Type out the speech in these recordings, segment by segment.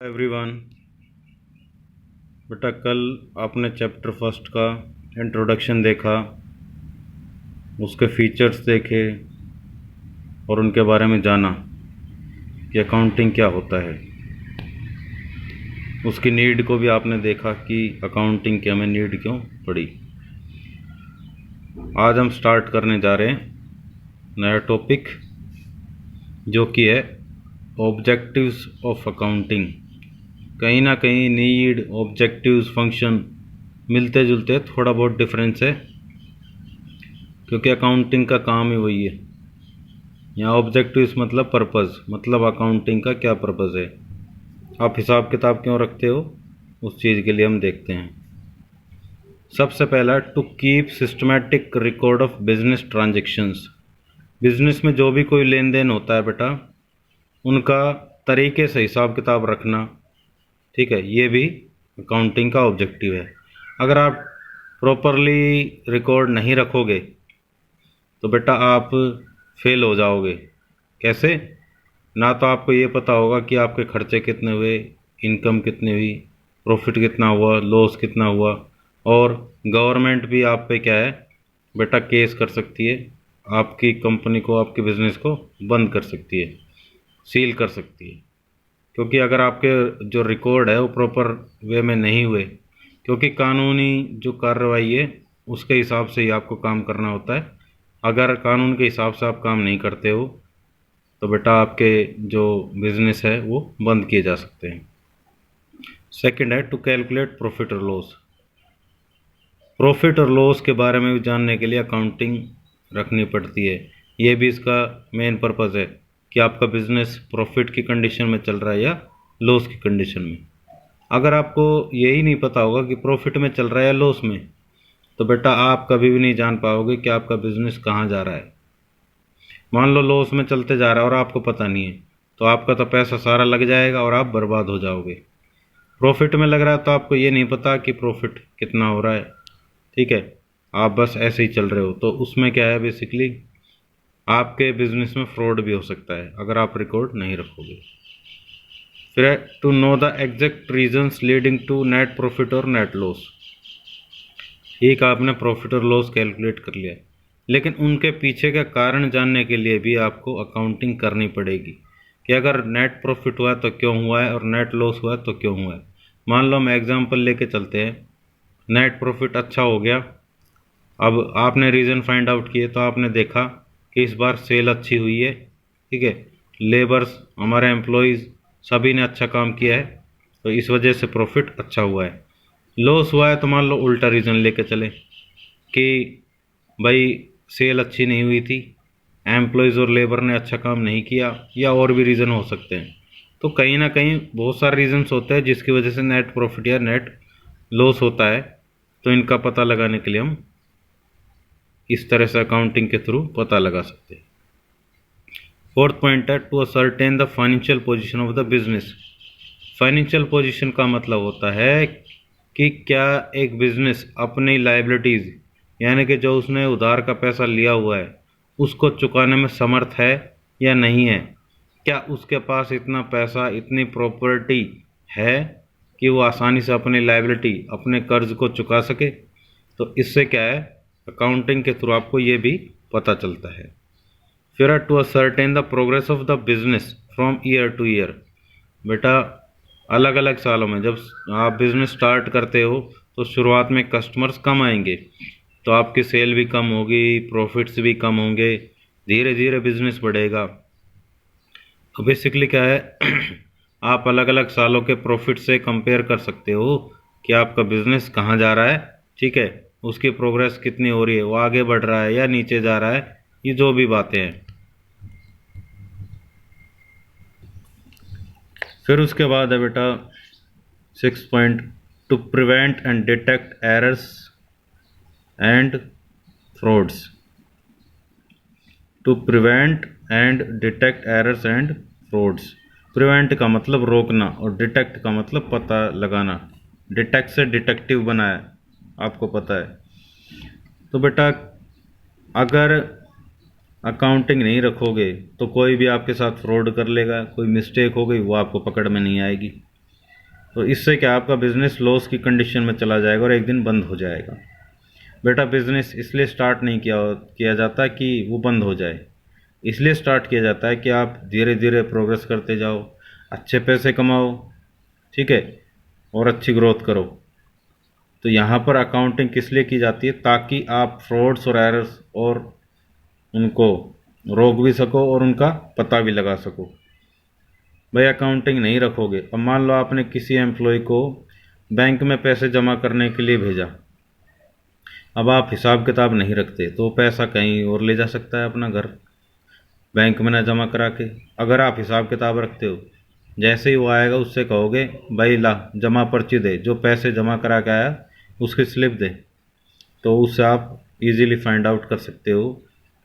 Everyone, बेटा कल आपने चैप्टर फर्स्ट का इंट्रोडक्शन देखा, उसके फीचर्स देखे और उनके बारे में जाना कि अकाउंटिंग क्या होता है। उसकी नीड को भी आपने देखा कि अकाउंटिंग की हमें नीड क्यों पड़ी। आज हम स्टार्ट करने जा रहे हैं नया टॉपिक, जो कि है ऑब्जेक्टिव्स ऑफ अकाउंटिंग। कहीं ना कहीं नीड, ऑब्जेक्टिव्स, फंक्शन मिलते जुलते, थोड़ा बहुत डिफरेंस है, क्योंकि अकाउंटिंग का काम ही वही है। यहाँ ऑब्जेक्टिव्स मतलब पर्पस, मतलब अकाउंटिंग का क्या पर्पस है, आप हिसाब किताब क्यों रखते हो, उस चीज़ के लिए हम देखते हैं। सबसे पहला, to keep systematic record of business transactions. Business में जो भी कोई लेन देन होता है बेटा, उनका तरीके से हिसाब किताब रखना, ठीक है, ये भी अकाउंटिंग का ऑब्जेक्टिव है। अगर आप प्रॉपरली रिकॉर्ड नहीं रखोगे तो बेटा आप फेल हो जाओगे। कैसे? ना तो आपको ये पता होगा कि आपके खर्चे कितने हुए, इनकम कितनी हुई, प्रॉफिट कितना हुआ, लॉस कितना हुआ, और गवर्नमेंट भी आप पे क्या है बेटा, केस कर सकती है, आपकी कंपनी को, आपके बिजनेस को बंद कर सकती है, सील कर सकती है। क्योंकि अगर आपके जो रिकॉर्ड है वो प्रॉपर वे में नहीं हुए, क्योंकि कानूनी जो कार्रवाई है उसके हिसाब से ही आपको काम करना होता है। अगर कानून के हिसाब से आप काम नहीं करते हो तो बेटा आपके जो बिजनेस है वो बंद किए जा सकते हैं। सेकंड है टू कैलकुलेट प्रॉफिट और लॉस। प्रॉफिट और लॉस के बारे में भी जानने के लिए अकाउंटिंग रखनी पड़ती है। ये भी इसका मेन पर्पस है कि आपका बिजनेस प्रॉफिट की कंडीशन में चल रहा है या लॉस की कंडीशन में। अगर आपको यही नहीं पता होगा कि प्रॉफिट में चल रहा है या लॉस में, तो बेटा आप कभी भी नहीं जान पाओगे कि आपका बिजनेस कहाँ जा रहा है। मान लो लॉस में चलते जा रहा है और आपको पता नहीं है, तो आपका तो पैसा सारा लग जाएगा और आप बर्बाद हो जाओगे। प्रॉफिट में लग रहा है तो आपको ये नहीं पता कि प्रॉफिट कितना हो रहा है, ठीक है, आप बस ऐसे ही चल रहे हो, तो उसमें क्या है, बेसिकली आपके बिजनेस में फ्रॉड भी हो सकता है अगर आप रिकॉर्ड नहीं रखोगे। फिर to know the exact reasons leading to net profit और नेट लॉस। एक आपने प्रॉफिट और लॉस कैलकुलेट कर लिया, लेकिन उनके पीछे का कारण जानने के लिए भी आपको अकाउंटिंग करनी पड़ेगी कि अगर नेट प्रॉफिट हुआ तो क्यों हुआ है और नेट लॉस हुआ तो क्यों हुआ है। मान लो हम एग्जांपल लेके चलते हैं, नेट प्रॉफिट अच्छा हो गया, अब आपने रीज़न फाइंड आउट किए तो आपने देखा कि इस बार सेल अच्छी हुई है, ठीक है, लेबर्स, हमारे एम्प्लॉयज़ सभी ने अच्छा काम किया है, तो इस वजह से प्रॉफिट अच्छा हुआ है। लॉस हुआ है तो मान लो उल्टा रीज़न लेके चले कि भाई सेल अच्छी नहीं हुई थी, एम्प्लॉयज़ और लेबर ने अच्छा काम नहीं किया, या और भी रीज़न हो सकते हैं। तो कहीं ना कहीं बहुत सारे रीजंस होते हैं जिसकी वजह से नेट प्रॉफिट या नेट लॉस होता है। तो इनका पता लगाने के लिए हम इस तरह से अकाउंटिंग के थ्रू पता लगा सकते हैं। फोर्थ पॉइंट है to ascertain the financial position of the business. Financial position का मतलब होता है कि क्या एक बिजनेस अपनी लाइबिलिटीज़, यानी कि जो उसने उधार का पैसा लिया हुआ है, उसको चुकाने में समर्थ है या नहीं है। क्या उसके पास इतना पैसा, इतनी प्रॉपर्टी है कि वो आसानी से अपनी लाइबिलिटी, अपने कर्ज को चुका सके। तो इससे क्या है, अकाउंटिंग के थ्रू आपको ये भी पता चलता है। फिर to ascertain the progress of the business from year to year. बेटा अलग अलग सालों में जब आप बिजनेस स्टार्ट करते हो तो शुरुआत में कस्टमर्स कम आएंगे, तो आपकी सेल भी कम होगी, प्रॉफिट्स भी कम होंगे, धीरे धीरे बिजनेस बढ़ेगा। तो बेसिकली क्या है आप अलग अलग सालों के प्रॉफिट से कंपेयर कर सकते हो कि आपका बिजनेस कहाँ जा रहा है, ठीक है, उसकी प्रोग्रेस कितनी हो रही है, वो आगे बढ़ रहा है या नीचे जा रहा है, ये जो भी बातें हैं। फिर उसके बाद है बेटा 6 point, to prevent and detect errors and frauds. To prevent and detect errors and frauds. Prevent का मतलब रोकना और डिटेक्ट का मतलब पता लगाना। डिटेक्ट से डिटेक्टिव बनाया, आपको पता है। तो बेटा अगर अकाउंटिंग नहीं रखोगे तो कोई भी आपके साथ फ्रॉड कर लेगा, कोई मिस्टेक हो गई वो आपको पकड़ में नहीं आएगी। तो इससे क्या आपका बिजनेस लॉस की कंडीशन में चला जाएगा और एक दिन बंद हो जाएगा। बेटा बिजनेस इसलिए स्टार्ट नहीं किया जाता कि वो बंद हो जाए, इसलिए स्टार्ट किया जाता है कि आप धीरे धीरे प्रोग्रेस करते जाओ, अच्छे पैसे कमाओ, ठीक है, और अच्छी ग्रोथ करो। तो यहाँ पर अकाउंटिंग किस लिए की जाती है, ताकि आप फ्रॉड्स और एरर्स और उनको रोक भी सको और उनका पता भी लगा सको। भाई अकाउंटिंग नहीं रखोगे, अब मान लो आपने किसी एम्प्लॉय को बैंक में पैसे जमा करने के लिए भेजा, अब आप हिसाब किताब नहीं रखते तो पैसा कहीं और ले जा सकता है अपना घर, बैंक में ना जमा करा के। अगर आप हिसाब किताब रखते हो, जैसे ही वो आएगा उससे कहोगे भाई ला जमा पर्ची दे, जो पैसे जमा करा के आया उसकी स्लिप दे, तो उससे आप इजीली फाइंड आउट कर सकते हो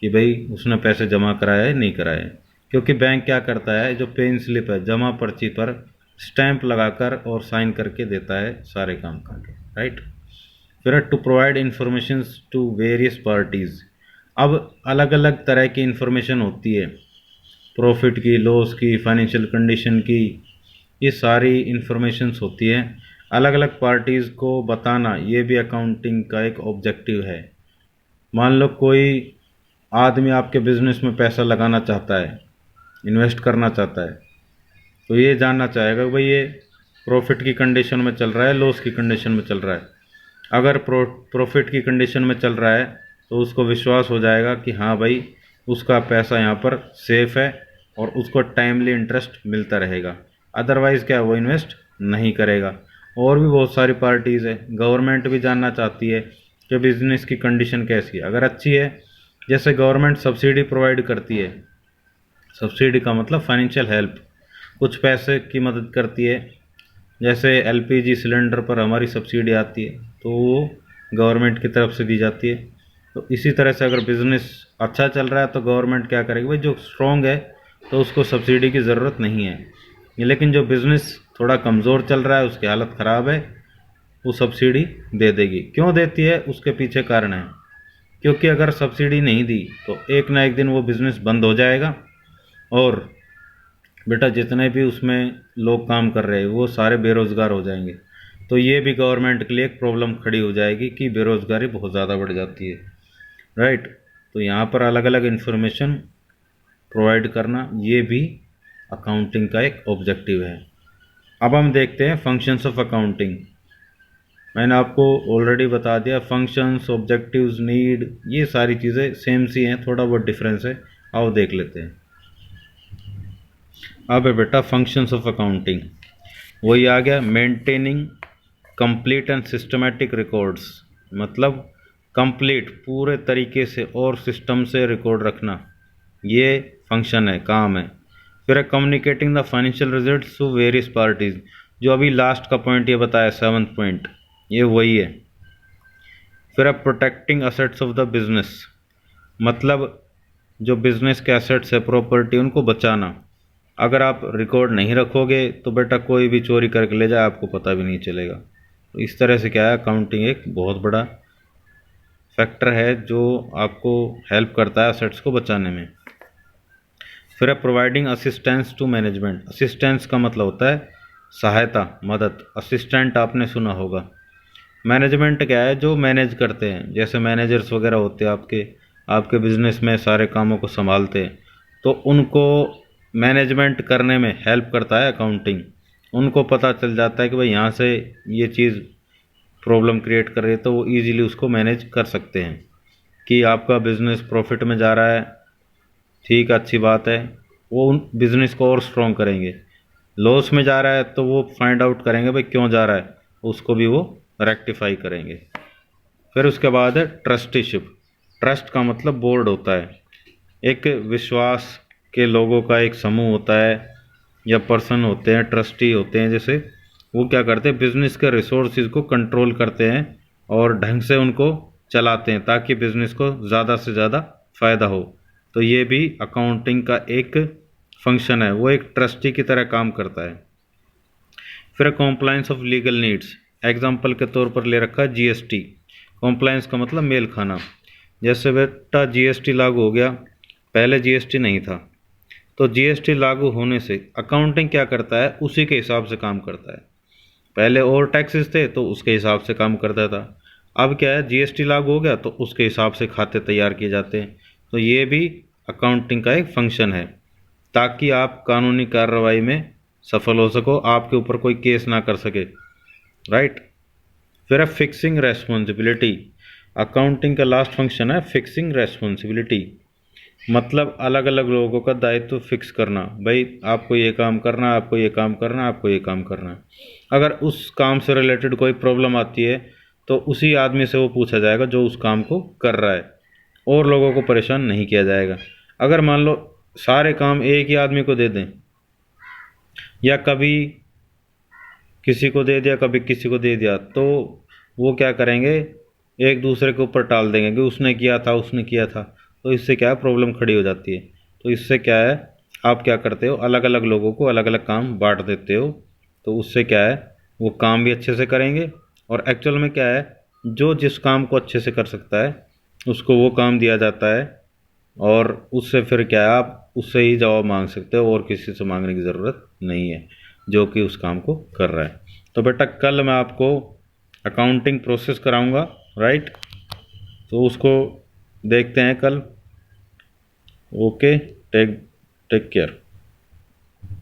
कि भाई उसने पैसे जमा कराया है नहीं कराया है। क्योंकि बैंक क्या करता है, जो पेन स्लिप है जमा पर्ची पर स्टैंप लगाकर और साइन करके देता है सारे काम करके, राइट। फिर to provide information to various parties. अब अलग अलग तरह की इंफॉर्मेशन होती है, प्रॉफिट की, लॉस की, फाइनेंशियल कंडीशन की, ये सारी इंफॉर्मेशंस होती है अलग अलग पार्टीज़ को बताना, ये भी अकाउंटिंग का एक ऑब्जेक्टिव है। मान लो कोई आदमी आपके बिजनेस में पैसा लगाना चाहता है, इन्वेस्ट करना चाहता है, तो ये जानना चाहेगा भाई ये प्रॉफिट की कंडीशन में चल रहा है, लॉस की कंडीशन में चल रहा है। अगर प्रॉफिट की कंडीशन में चल रहा है तो उसको विश्वास हो जाएगा कि हाँ भाई उसका पैसा यहाँ पर सेफ है और उसको टाइमली इंटरेस्ट मिलता रहेगा, अदरवाइज़ क्या वो इन्वेस्ट नहीं करेगा। और भी बहुत सारी पार्टीज़ है, गवर्नमेंट भी जानना चाहती है कि बिज़नेस की कंडीशन कैसी है। अगर अच्छी है, जैसे गवर्नमेंट सब्सिडी प्रोवाइड करती है, सब्सिडी का मतलब फाइनेंशियल हेल्प, कुछ पैसे की मदद करती है, जैसे एलपीजी सिलेंडर पर हमारी सब्सिडी आती है तो वो गवर्नमेंट की तरफ से दी जाती है। तो इसी तरह से अगर बिज़नेस अच्छा चल रहा है तो गवर्नमेंट क्या करेगी, भाई जो स्ट्रॉन्ग है तो उसको सब्सिडी की ज़रूरत नहीं है, लेकिन जो बिज़नेस थोड़ा कमज़ोर चल रहा है, उसकी हालत ख़राब है, वो सब्सिडी दे देगी। क्यों देती है, उसके पीछे कारण है, क्योंकि अगर सब्सिडी नहीं दी तो एक ना एक दिन वो बिज़नेस बंद हो जाएगा और बेटा जितने भी उसमें लोग काम कर रहे हैं वो सारे बेरोज़गार हो जाएंगे। तो ये भी गवर्नमेंट के लिए एक प्रॉब्लम खड़ी हो जाएगी कि बेरोज़गारी बहुत ज़्यादा बढ़ जाती है, राइट। तो यहाँ पर अलग अलग इन्फॉर्मेशन प्रोवाइड करना ये भी अकाउंटिंग का एक ऑब्जेक्टिव है। अब हम देखते हैं फंक्शंस ऑफ अकाउंटिंग। मैंने आपको ऑलरेडी बता दिया, फंक्शंस, ऑब्जेक्टिव्स, नीड, ये सारी चीज़ें सेम सी हैं, थोड़ा बहुत डिफरेंस है, आओ देख लेते हैं। अब है बेटा फंक्शंस ऑफ अकाउंटिंग, वही आ गया, maintaining complete and systematic records, मतलब कंप्लीट पूरे तरीके से और सिस्टम से रिकॉर्ड रखना, ये फंक्शन है, काम है। फिर है communicating the financial results to various parties, जो अभी लास्ट का पॉइंट ये बताया 7th पॉइंट, ये वही है। फिर है protecting assets of the business, मतलब जो बिजनेस के एसेट्स है, प्रॉपर्टी, उनको बचाना। अगर आप रिकॉर्ड नहीं रखोगे तो बेटा कोई भी चोरी करके ले जाए आपको पता भी नहीं चलेगा। तो इस तरह से क्या है, अकाउंटिंग एक बहुत बड़ा फैक्टर है जो आपको हेल्प करता है असेट्स को बचाने में। फिर है providing assistance to management, assistance का मतलब होता है सहायता, मदद। असिस्टेंट आपने सुना होगा। मैनेजमेंट क्या है, जो मैनेज करते हैं, जैसे मैनेजर्स वगैरह होते हैं आपके बिजनेस में सारे कामों को संभालते हैं, तो उनको मैनेजमेंट करने में हेल्प करता है अकाउंटिंग। उनको पता चल जाता है कि भाई यहाँ से ये चीज़ प्रॉब्लम क्रिएट कर रही है, तो वो इजीली उसको मैनेज कर सकते हैं कि आपका बिजनेस प्रॉफिट में जा रहा है, ठीक, अच्छी बात है, वो उन बिज़नेस को और स्ट्रॉन्ग करेंगे। लॉस में जा रहा है तो वो फाइंड आउट करेंगे भाई क्यों जा रहा है, उसको भी वो रेक्टिफाई करेंगे। फिर उसके बाद है ट्रस्टीशिप, ट्रस्ट का मतलब बोर्ड होता है, एक विश्वास के लोगों का एक समूह होता है या पर्सन होते हैं, ट्रस्टी होते हैं, जैसे वो क्या करते हैं, बिजनेस के रिसोर्सेज को कंट्रोल करते हैं और ढंग से उनको चलाते हैं ताकि बिजनेस को ज़्यादा से ज़्यादा फ़ायदा हो। तो ये भी अकाउंटिंग का एक फंक्शन है, वो एक ट्रस्टी की तरह काम करता है। फिर compliance of legal needs, example के तौर पर ले रखा है जीएसटी। कॉम्प्लायंस का मतलब मेल खाना, जैसे बेटा जीएसटी लागू हो गया, पहले जीएसटी नहीं था, तो जीएसटी लागू होने से अकाउंटिंग क्या करता है, उसी के हिसाब से काम करता है। पहले और टैक्सेस थे तो उसके हिसाब से काम करता था। अब क्या है, जीएसटी लागू हो गया तो उसके हिसाब से खाते तैयार किए जाते हैं। तो ये भी अकाउंटिंग का एक फंक्शन है, ताकि आप कानूनी कार्रवाई में सफल हो सको, आपके ऊपर कोई केस ना कर सके, राइट। फिर है फिक्सिंग रेस्पॉन्सिबिलिटी। अकाउंटिंग का लास्ट फंक्शन है फिक्सिंग रेस्पॉन्सिबिलिटी, मतलब अलग अलग लोगों का दायित्व फिक्स करना। भाई आपको ये काम करना है, आपको ये काम करना है, आपको ये काम करना है। अगर उस काम से रिलेटेड कोई प्रॉब्लम आती है तो उसी आदमी से वो पूछा जाएगा जो उस काम को कर रहा है, और लोगों को परेशान नहीं किया जाएगा। अगर मान लो सारे काम एक ही आदमी को दे दें, या कभी किसी को दे दिया कभी किसी को दे दिया, तो वो क्या करेंगे, एक दूसरे के ऊपर टाल देंगे कि उसने किया था उसने किया था। तो इससे क्या है, प्रॉब्लम खड़ी हो जाती है। तो इससे क्या है, आप क्या करते हो, अलग अलग लोगों को अलग अलग काम बांट देते हो। तो उससे क्या है, वो काम भी अच्छे से करेंगे, और एक्चुअल में क्या है, जो जिस काम को अच्छे से कर सकता है उसको वो काम दिया जाता है, और उससे फिर क्या है, आप उससे ही जवाब मांग सकते हो, और किसी से मांगने की ज़रूरत नहीं है जो कि उस काम को कर रहा है। तो बेटा कल मैं आपको अकाउंटिंग प्रोसेस कराऊंगा, राइट। तो उसको देखते हैं कल। Okay, take take care.